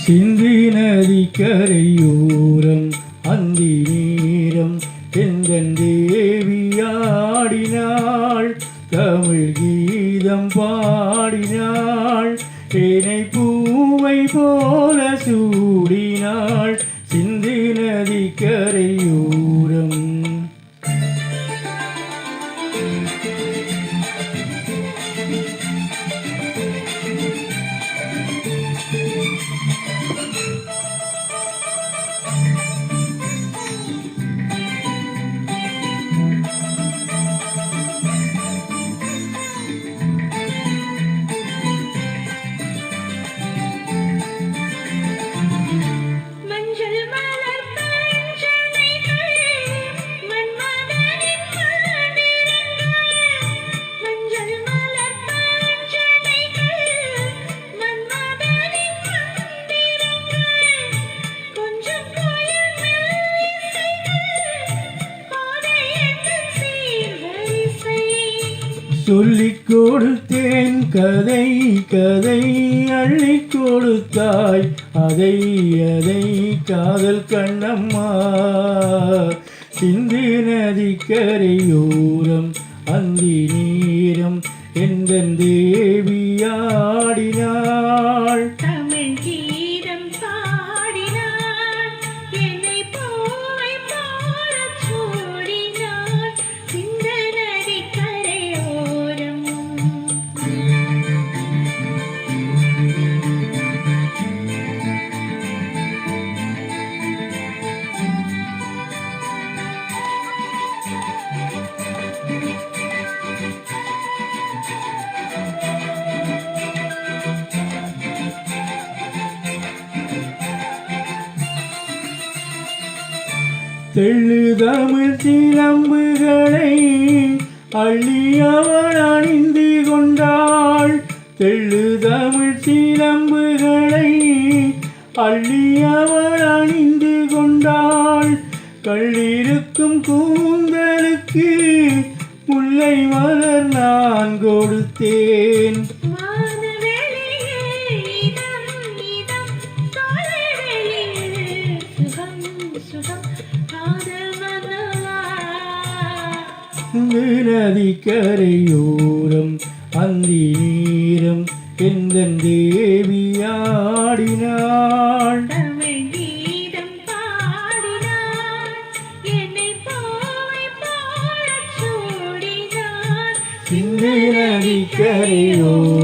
சிந்தி நதி கரையோரம் அந்தி நேரம் எந்தன் தேவியாடினாள், தமிழ் கீதம் பாடினாள், தேனை பூவை போல சூடினாள். சிந்தி நதி கரையோரம் சொல்லிக் கொடுத்தேன் கதை கதை அள்ளிக் கொடுத்தாய் அதை அதை காதல் கண்ணம்மா. சிந்து நதி கரையோரம் அந்தி நேரம் எந்தன் தேவியாடினாள், தமிழ் கீதம் பாடினாள், என்னை பூவை போல சூடினாள். சிந்து நதி கரையோரம் தெள்ளு தமிழ் சிலம்புகளை அள்ளி அவள் அணிந்து கொண்டாள், தெள்ளு தமிழ் சிலம்புகளை அள்ளி அவள் அணிந்து கொண்டாள். கள்ளிருக்கும் கூந்தலுக்கு முல்லை மலர் நான் கொடுத்தேன், நதி கரையோரம் அந்தி நேரம் எந்தன் தேவியாடினாள், தமிழ் கீதம் பாடினாள், என்னை பூவை போல சூடினாள். சிந்து நதி கரையோரம்